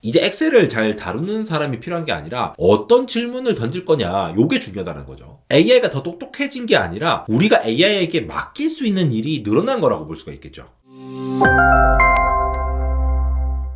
이제 엑셀을 잘 다루는 사람이 필요한 게 아니라 어떤 질문을 던질 거냐, 요게 중요하다는 거죠. AI가 더 똑똑해진 게 아니라 우리가 AI에게 맡길 수 있는 일이 늘어난 거라고 볼 수가 있겠죠.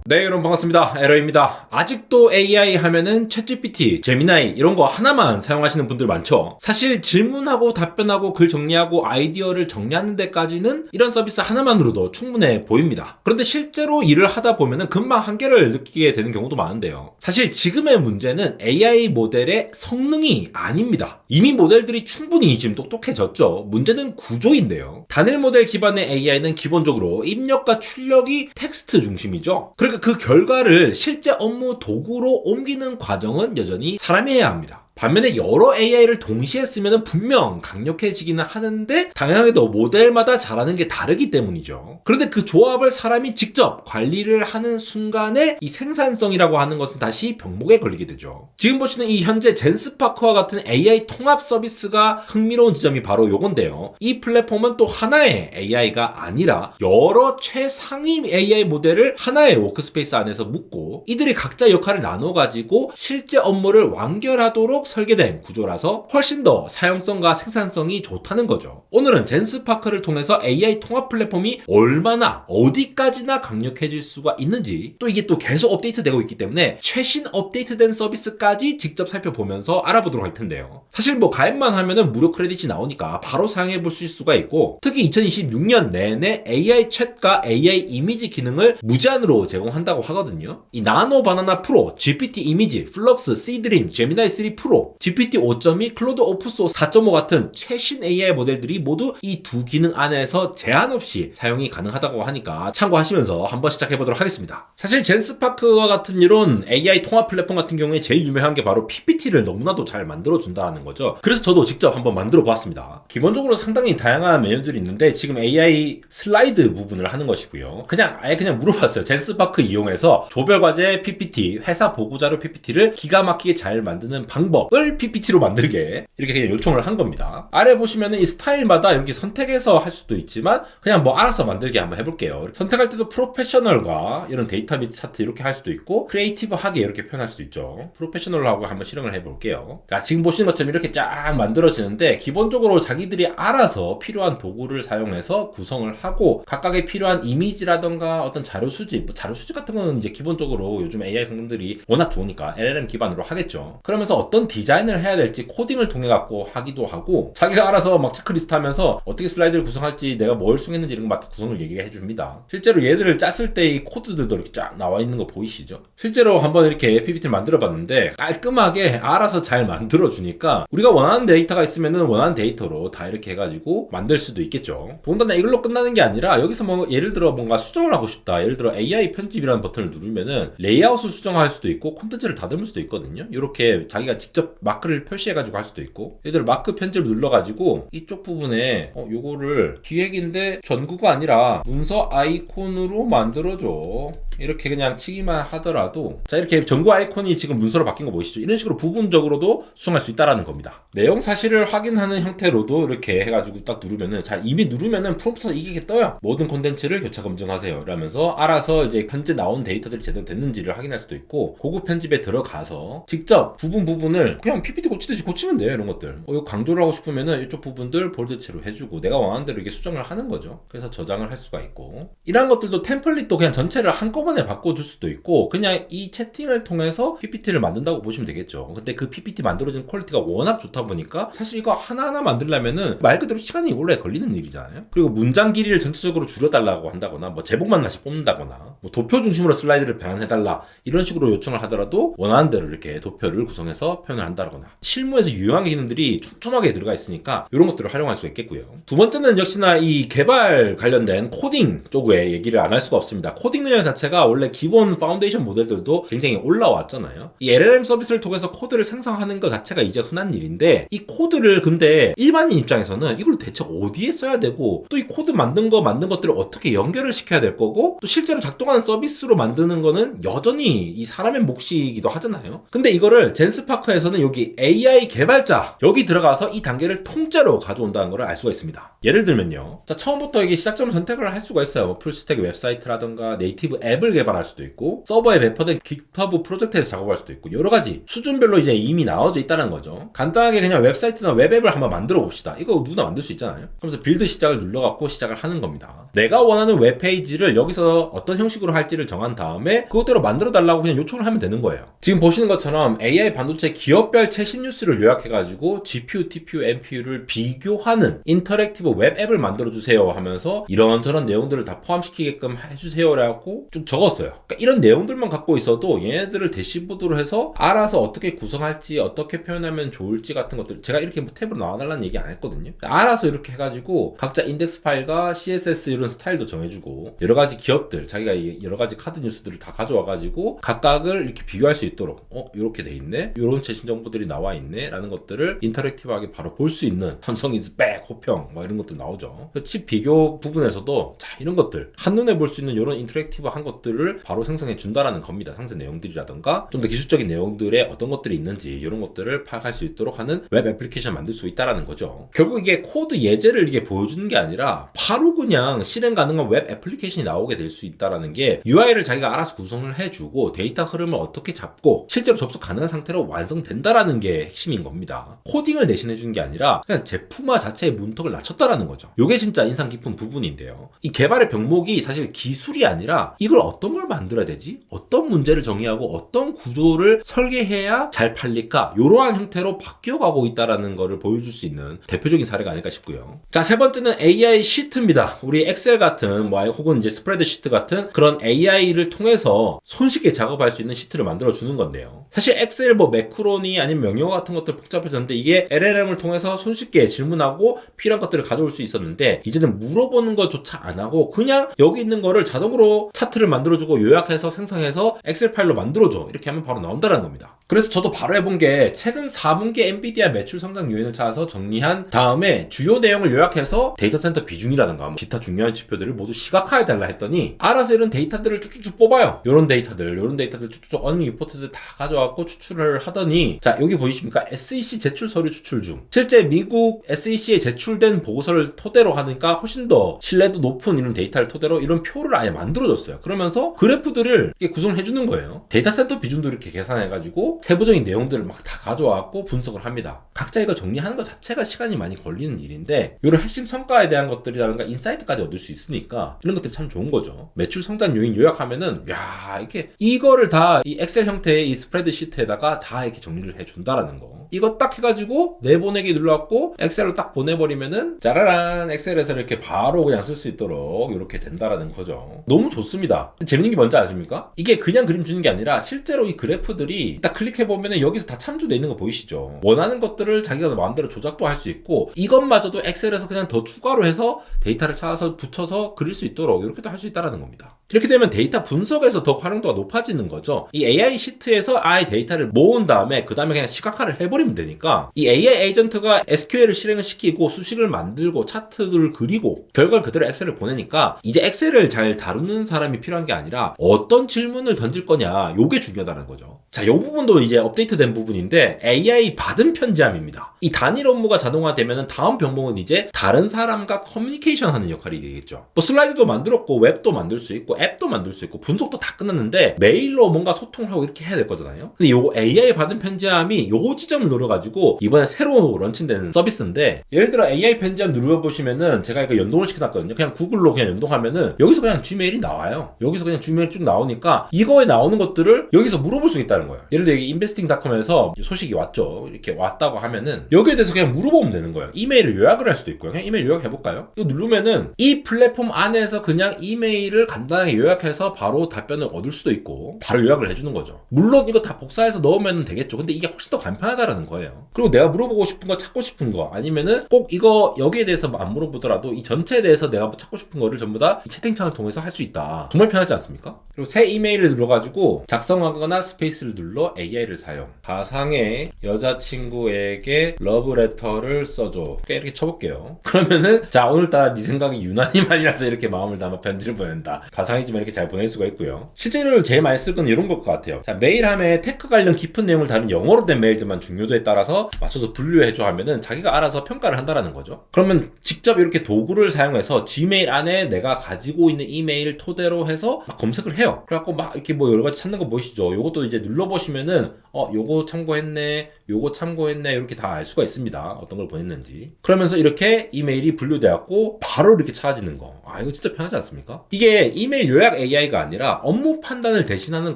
네, 여러분 반갑습니다. 에러입니다. 아직도 AI 하면은 챗GPT, 제미나이 이런 거 하나만 사용하시는 분들 많죠. 사실 질문하고 답변하고 글 정리하고 아이디어를 정리하는 데까지는 이런 서비스 하나만으로도 충분해 보입니다. 그런데 실제로 일을 하다 보면은 금방 한계를 느끼게 되는 경우도 많은데요. 사실 지금의 문제는 AI 모델의 성능이 아닙니다. 이미 모델들이 충분히 지금 똑똑해졌죠. 문제는 구조인데요. 단일 모델 기반의 AI는 기본적으로 입력과 출력이 텍스트 중심이죠. 그러니까 그 결과를 실제 업무 도구로 옮기는 과정은 여전히 사람이 해야 합니다. 반면에 여러 AI를 동시에 쓰면 분명 강력해지기는 하는데 당연하게도 모델마다 잘하는 게 다르기 때문이죠. 그런데 그 조합을 사람이 직접 관리를 하는 순간에 이 생산성이라고 하는 것은 다시 병목에 걸리게 되죠. 지금 보시는 이 현재 젠스파크와 같은 AI 통합 서비스가 흥미로운 지점이 바로 요건데요. 이 플랫폼은 또 하나의 AI가 아니라 여러 최상위 AI 모델을 하나의 워크스페이스 안에서 묶고 이들이 각자 역할을 나눠가지고 실제 업무를 완결하도록 설계된 구조라서 훨씬 더 사용성과 생산성이 좋다는 거죠. 오늘은 젠스파크를 통해서 AI 통합 플랫폼이 얼마나 어디까지나 강력해질 수가 있는지, 또 이게 또 계속 업데이트되고 있기 때문에 최신 업데이트된 서비스까지 직접 살펴보면서 알아보도록 할 텐데요. 사실 뭐 가입만 하면은 무료 크레딧이 나오니까 바로 사용해 보실 수가 있고, 특히 2026년 내내 AI 챗과 AI 이미지 기능을 무제한으로 제공한다고 하거든요. 이 나노 바나나 프로, GPT 이미지, 플럭스, 시드림, 제미나이 3 프로, GPT 5.2, 클로드 오프소 4.5 같은 최신 AI 모델들이 모두 이 두 기능 안에서 제한 없이 사용이 가능하다고 하니까 참고하시면서 한번 시작해보도록 하겠습니다. 사실 젠스파크와 같은 이런 AI 통합 플랫폼 같은 경우에 제일 유명한 게 바로 PPT를 너무나도 잘 만들어준다는 거죠. 그래서 저도 직접 한번 만들어 보았습니다. 기본적으로 상당히 다양한 메뉴들이 있는데 지금 AI 슬라이드 부분을 하는 것이고요. 아예 그냥 물어봤어요. 젠스파크 이용해서 조별과제 PPT, 회사 보고자료 PPT를 기가 막히게 잘 만드는 방법을 PPT로 만들게 이렇게 그냥 요청을 한 겁니다. 아래 보시면은 이 스타일마다 여기 선택해서 할 수도 있지만 그냥 뭐 알아서 만들게 한번 해볼게요. 선택할 때도 프로페셔널과 이런 데이터 및 차트 이렇게 할 수도 있고 크리에이티브하게 이렇게 표현할 수도 있죠. 프로페셔널로 하고 한번 실행을 해볼게요. 자, 지금 보시는 것처럼 이렇게 쫙 만들어지는데 기본적으로 자기들이 알아서 필요한 도구를 사용해서 구성을 하고 각각의 필요한 이미지라던가 어떤 자료 수집, 자료 수집 같은 거는 이제 기본적으로 요즘 AI 성능들이 워낙 좋으니까 LLM 기반으로 하겠죠. 그러면서 어떤 디자인을 해야 될지 코딩을 통해 갖고 하기도 하고 자기가 알아서 막 체크리스트 하면서 어떻게 슬라이드를 구성할지 내가 뭘 수행했는지 이런 거 맡아 구성을 얘기해 줍니다. 실제로 얘들을 짰을 때 이 코드들도 이렇게 쫙 나와 있는 거 보이시죠? 실제로 한번 이렇게 PPT를 만들어 봤는데 깔끔하게 알아서 잘 만들어 주니까 우리가 원하는 데이터가 있으면은 원하는 데이터로 다 이렇게 해가지고 만들 수도 있겠죠. 더군다나 이걸로 끝나는 게 아니라 여기서 뭐 예를 들어 뭔가 수정을 하고 싶다. 예를 들어 AI 편집이라는 버튼을 누르면은 레이아웃을 수정할 수도 있고 콘텐츠를 다듬을 수도 있거든요. 이렇게 자기가 직접 마크를 표시해가지고 할 수도 있고, 예를 들어 마크 편집을 눌러가지고 이쪽 부분에 요거를 기획인데 전구가 아니라 문서 아이콘으로 만들어줘. 이렇게 그냥 치기만 하더라도 자, 이렇게 전구 아이콘이 지금 문서로 바뀐 거 보이시죠? 이런 식으로 부분적으로도 수정할 수 있다라는 겁니다. 내용 사실을 확인하는 형태로도 이렇게 해가지고 딱 누르면은, 자, 이미 누르면은 프롬프트가 이게 떠요. 모든 콘텐츠를 교차 검증하세요 라면서 알아서 이제 현재 나온 데이터들이 제대로 됐는지를 확인할 수도 있고, 고급 편집에 들어가서 직접 부분을 그냥 PPT 고치듯이 고치면 돼요. 이런 것들 이거 강조를 하고 싶으면은 이쪽 부분들 볼드체로 해주고 내가 원하는 대로 이게 수정을 하는 거죠. 그래서 저장을 할 수가 있고, 이런 것들도 템플릿도 그냥 전체를 한꺼번에 바꿔줄 수도 있고 그냥 이 채팅을 통해서 PPT를 만든다고 보시면 되겠죠. 근데 그 PPT 만들어진 퀄리티가 워낙 좋다 보니까 사실 이거 하나하나 만들려면은 말 그대로 시간이 오래 걸리는 일이잖아요. 그리고 문장 길이를 전체적으로 줄여달라고 한다거나 뭐 제목만 다시 뽑는다거나 뭐 도표 중심으로 슬라이드를 변환해달라 이런 식으로 요청을 하더라도 원하는 대로 이렇게 도표를 구성해서 표현을 한다거나 실무에서 유용한 기능들이 촘촘하게 들어가 있으니까 이런 것들을 활용할 수 있겠고요. 두 번째는 역시나 이 개발 관련된 코딩 쪽에 얘기를 안 할 수가 없습니다. 코딩 능력 자체가 원래 기본 파운데이션 모델들도 굉장히 올라왔잖아요. 이 LLM 서비스를 통해서 코드를 생성하는 것 자체가 이제 흔한 일인데, 이 코드를 근데 일반인 입장에서는 이걸 대체 어디에 써야 되고 또 이 코드 만든 것들을 어떻게 연결을 시켜야 될 거고 또 실제로 작동하는 서비스로 만드는 거는 여전히 이 사람의 몫이기도 하잖아요. 근데 이거를 젠스파크에서는 저는 여기 AI 개발자 여기 들어가서 이 단계를 통째로 가져온다는 걸 알 수가 있습니다. 예를 들면요. 자, 처음부터 이게 시작점을 선택을 할 수가 있어요. 뭐 풀스택 웹사이트라든가 네이티브 앱을 개발할 수도 있고 서버에 배포된 깃허브 프로젝트에서 작업할 수도 있고 여러 가지 수준별로 이제 이미 나와져 있다는 거죠. 간단하게 그냥 웹사이트나 웹앱을 한번 만들어 봅시다. 이거 누구나 만들 수 있잖아요. 그러면서 빌드 시작을 눌러갖고 시작을 하는 겁니다. 내가 원하는 웹페이지를 여기서 어떤 형식으로 할지를 정한 다음에 그것대로 만들어 달라고 그냥 요청을 하면 되는 거예요. 지금 보시는 것처럼 AI 반도체 기업별 최신 뉴스를 요약해가지고 GPU, TPU, NPU를 비교하는 인터랙티브 웹앱을 만들어주세요 하면서 이런저런 내용들을 다 포함시키게끔 해주세요 라고 쭉 적었어요. 그러니까 이런 내용들만 갖고 있어도 얘네들을 대시보드로 해서 알아서 어떻게 구성할지 어떻게 표현하면 좋을지 같은 것들 제가 이렇게 뭐 탭으로 나와달라는 얘기 안 했거든요. 알아서 이렇게 해가지고 각자 인덱스 파일과 CSS 이런 스타일도 정해주고 여러 가지 기업들 자기가 여러 가지 카드 뉴스들을 다 가져와가지고 각각을 이렇게 비교할 수 있도록 이렇게 돼 있네, 이런 최신 정보들이 나와 있네 라는 것들을 인터랙티브하게 바로 볼 수 있는 삼성 is back 호평 뭐 이런 것들 나오죠. 칩 비교 부분에서도 자 이런 것들 한눈에 볼 수 있는 이런 인터랙티브한 것들을 바로 생성해 준다라는 겁니다. 상세 내용들이라던가 좀 더 기술적인 내용들에 어떤 것들이 있는지 이런 것들을 파악할 수 있도록 하는 웹 애플리케이션을 만들 수 있다라는 거죠. 결국 이게 코드 예제를 이게 보여주는 게 아니라 바로 그냥 실행 가능한 웹 애플리케이션이 나오게 될 수 있다라는 게 UI를 자기가 알아서 구성을 해주고 데이터 흐름을 어떻게 잡고 실제로 접속 가능한 상태로 완성된다라는 게 핵심인 겁니다. 코딩을 대신해 주는 게 아니라 그냥 제품화 자체의 문턱을 낮췄다라는 거죠. 이게 진짜 인상 깊은 부분인데요. 이 개발의 병목이 사실 기술이 아니라 이걸 어떤 걸 만들어야 되지? 어떤 문제를 정의하고 어떤 구조를 설계해야 잘 팔릴까? 이러한 형태로 바뀌어가고 있다라는 거를 보여줄 수 있는 대표적인 사례가 아닐까 싶고요. 자, 세 번째는 AI 시트입니다. 우리 엑셀 같은 뭐 혹은 이제 스프레드 시트 같은 그런 AI를 통해서 손쉽게 작업할 수 있는 시트를 만들어 주는 건데요. 사실 엑셀 뭐 매크로니 아니면 명령어 같은 것들 복잡해졌는데 이게 LLM을 통해서 손쉽게 질문하고 필요한 것들을 가져올 수 있었는데 이제는 물어보는 것조차 안 하고 그냥 여기 있는 거를 자동으로 차트를 만들어주고 요약해서 생성해서 엑셀 파일로 만들어줘 이렇게 하면 바로 나온다는 겁니다. 그래서 저도 바로 해본 게 최근 4분기 엔비디아 매출 성장 요인을 찾아서 정리한 다음에 주요 내용을 요약해서 데이터 센터 비중이라든가 뭐 기타 중요한 지표들을 모두 시각화해달라 했더니 알아서 이런 데이터들을 쭉쭉쭉 뽑아요. 요런 데이터들 쭉쭉 어느 리포트들 다 가져와갖고 추출을 하더니 자 여기 보이십니까? SEC 제출 서류 추출 중 실제 미국 SEC에 제출된 보고서를 토대로 하니까 훨씬 더 신뢰도 높은 이런 데이터를 토대로 이런 표를 아예 만들어줬어요. 그러면서 그래프들을 이렇게 구성을 해주는 거예요. 데이터 센터 비중도 이렇게 계산해가지고 세부적인 내용들을 막 다 가져와갖고 분석을 합니다. 각자 이거 정리하는 것 자체가 시간이 많이 걸리는 일인데 이런 핵심 성과에 대한 것들이라든가 인사이트까지 얻을 수 있으니까 이런 것들이 참 좋은 거죠. 매출 성장 요인 요약하면은 야 이렇게 이거를 다 이 엑셀 형태의 이 스프레드 시트에다가 다 이렇게 정리를 해준다라는 거. 이거 딱 해가지고 내보내기 눌러갖고 엑셀로 딱 보내버리면은 짜라란 엑셀에서 이렇게 바로 그냥 쓸 수 있도록 이렇게 된다라는 거죠. 너무 좋습니다. 재밌는 게 뭔지 아십니까? 이게 그냥 그림 주는 게 아니라 실제로 이 그래프들이 딱 클릭해보면은 여기서 다 참조되어 있는 거 보이시죠? 원하는 것들을 자기가 마음대로 조작도 할 수 있고 이것마저도 엑셀에서 그냥 더 추가로 해서 데이터를 찾아서 붙여서 그릴 수 있도록 이렇게도 할 수 있다라는 겁니다. 이렇게 되면 데이터 분석에서 더 활용도가 높아지는 거죠. 이 AI 시트에서 아예 데이터를 모은 다음에 그 다음에 그냥 시각화를 해버리면 되니까 이 AI 에이전트가 SQL을 실행을 시키고 수식을 만들고 차트를 그리고 결과를 그대로 엑셀을 보내니까 이제 엑셀을 잘 다루는 사람이 필요한 게 아니라 어떤 질문을 던질 거냐 요게 중요하다는 거죠. 자, 요 부분도 이제 업데이트된 부분인데 AI 받은 편지함입니다. 이 단일 업무가 자동화되면 다음 병목은 이제 다른 사람과 커뮤니케이션 하는 역할이 되겠죠. 뭐 슬라이드도 만들었고 웹도 만들 수 있고 앱도 만들 수 있고 분석도 다 끝났는데 메일로 뭔가 소통을 하고 이렇게 해야 될 거잖아요. 근데 요거 AI 받은 편지함이 요 지점을 노려가지고 이번에 새로 런칭된 서비스인데 예를 들어 AI 편지함 눌러보시면은 제가 이거 연동을 시켜놨거든요. 그냥 구글로 그냥 연동하면은 여기서 그냥 Gmail이 나와요. 여기서 그냥 Gmail 쭉 나오니까 이거에 나오는 것들을 여기서 물어볼 수 있다는 거예요. 예를 들어 investing.com에서 소식이 왔죠. 이렇게 왔다고 하면은 여기에 대해서 그냥 물어보면 되는 거예요. 이메일을 요약을 할 수도 있고요. 그냥 이메일 요약해볼까요? 이거 누르면은 이 플랫폼 안에서 그냥 이메일을 간단하게 요약해서 바로 답변을 얻을 수도 있고 바로 요약을 해주는 거죠. 물론 이거 다 복사해서 넣으면 되겠죠. 근데 이게 훨씬 더 간편하다라는 거예요. 그리고 내가 물어보고 싶은 거 찾고 싶은 거 아니면은 꼭 이거 여기에 대해서 안 물어보더라도 이 전체에 대해서 내가 찾고 싶은 거를 전부 다 이 채팅창을 통해서 할 수 있다. 정말 편하지 않습니까? 그리고 새 이메일을 눌러가지고 작성하거나 스페이스를 눌러 AI를 사용. 가상의 여자친구에게 러브레터를 써줘. 이렇게 쳐볼게요. 그러면은 자 오늘따라 네 생각이 유난히 많이 나서 이렇게 마음을 담아 편지를 보낸다. 가상 장이지만 이렇게 잘 보낼 수가 있고요. 실제로 제일 많이 쓸 건 이런 것 같아요. 자, 메일함에 테크 관련 깊은 내용을 다룬 영어로 된 메일들만 중요도에 따라서 맞춰서 분류해줘 하면은 자기가 알아서 평가를 한다라는 거죠. 그러면 직접 이렇게 도구를 사용해서 지메일 안에 내가 가지고 있는 이메일 토대로 해서 막 검색을 해요. 그래갖고 막 이렇게 뭐 여러 가지 찾는 거 보이시죠? 요것도 이제 눌러보시면은 요거 참고했네, 요거 참고했네, 이렇게 다 알 수가 있습니다. 어떤 걸 보냈는지. 그러면서 이렇게 이메일이 분류되었고 바로 이렇게 찾아지는 거. 이거 진짜 편하지 않습니까? 이게 이메일 요약 AI가 아니라 업무 판단을 대신하는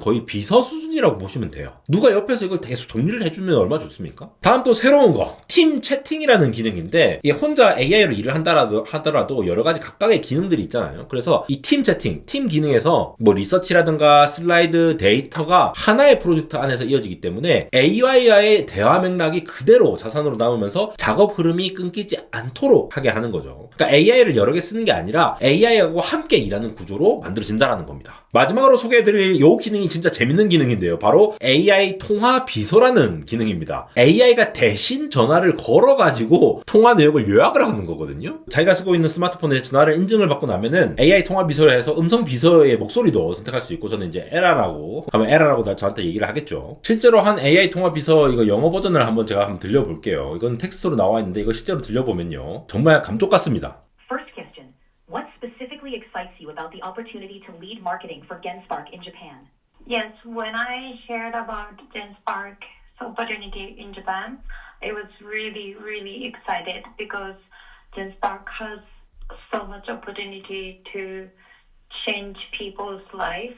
거의 비서 수준이라고 보시면 돼요. 누가 옆에서 이걸 계속 정리를 해주면 얼마나 좋습니까? 다음 또 새로운 거, 팀 채팅이라는 기능인데, 이게 혼자 AI로 일을 하더라도 여러 가지 각각의 기능들이 있잖아요. 그래서 이 팀 채팅, 팀 기능에서 뭐 리서치라든가 슬라이드, 데이터가 하나의 프로젝트 안에서 이어지기 때문에 AI와의 대화 맥락이 그대로 자산으로 남으면서 작업 흐름이 끊기지 않도록 하게 하는 거죠. 그러니까 AI를 여러 개 쓰는 게 아니라 AI하고 함께 일하는 구조로 만들어진다는 겁니다. 마지막으로 소개해드릴 이 기능이 진짜 재밌는 기능인데요. 바로 AI 통화 비서라는 기능입니다. AI가 대신 전화를 걸어가지고 통화 내용을 요약을 하는 거거든요. 자기가 쓰고 있는 스마트폰에 전화를 인증을 받고 나면은 AI 통화 비서를 해서 음성 비서의 목소리도 선택할 수 있고, 저는 이제 에라라고 하면 에라라고 저한테 얘기를 하겠죠. 실제로 한 AI 통화 비서 이거 영어 버전을 제가 한번 들려볼게요. 이건 텍스트로 나와 있는데 이거 실제로 들려보면요, 정말 감쪽 같습니다. First question. What specifically excites you about the opportunity to lead marketing for Genspark in Japan? Yes, when I heard about Genspark opportunity in Japan, I was really, really excited because Genspark has so much opportunity to change people's life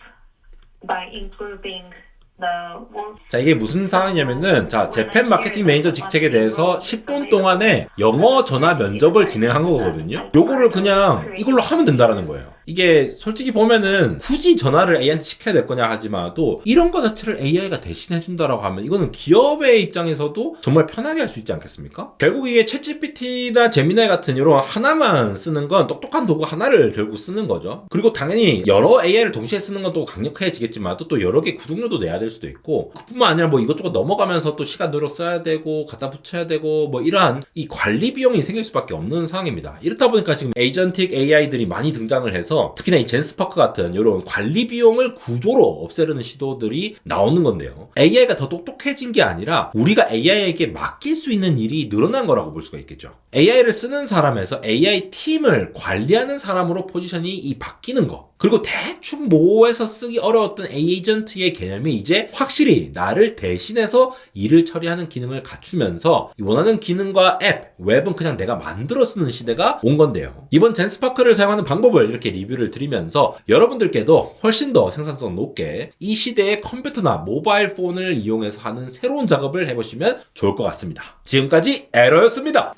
by improving the work. 자, 이게 무슨 상황이냐면은, 자, 재팬 마케팅 매니저 직책에 대해서 10분 동안에 영어 전화 면접을 진행한 거거든요. 요거를 그냥 이걸로 하면 된다라는 거예요. 이게 솔직히 보면은 굳이 전화를 AI한테 시켜야 될 거냐 하지만 또 이런 거 자체를 AI가 대신해준다라고 하면 이거는 기업의 입장에서도 정말 편하게 할 수 있지 않겠습니까? 결국 이게 챗GPT나 제미나이 같은 이런 하나만 쓰는 건 똑똑한 도구 하나를 결국 쓰는 거죠. 그리고 당연히 여러 AI를 동시에 쓰는 건 또 강력해지겠지만 또 여러 개 구독료도 내야 될 수도 있고, 그뿐만 아니라 뭐 이것저것 넘어가면서 또 시간 노력 써야 되고 갖다 붙여야 되고 뭐 이러한 이 관리 비용이 생길 수밖에 없는 상황입니다. 이렇다 보니까 지금 에이전틱 AI들이 많이 등장을 해서 특히나 이 젠스파크 같은 이런 관리 비용을 구조로 없애려는 시도들이 나오는 건데요. AI가 더 똑똑해진 게 아니라 우리가 AI에게 맡길 수 있는 일이 늘어난 거라고 볼 수가 있겠죠. AI를 쓰는 사람에서 AI 팀을 관리하는 사람으로 포지션이 바뀌는 거, 그리고 대충 모호해서 쓰기 어려웠던 에이전트의 개념이 이제 확실히 나를 대신해서 일을 처리하는 기능을 갖추면서 원하는 기능과 앱, 웹은 그냥 내가 만들어 쓰는 시대가 온 건데요. 이번 젠스파크를 사용하는 방법을 이렇게 리뷰를 드리면서 여러분들께도 훨씬 더 생산성 높게 이 시대의 컴퓨터나 모바일 폰을 이용해서 하는 새로운 작업을 해보시면 좋을 것 같습니다. 지금까지 에러였습니다.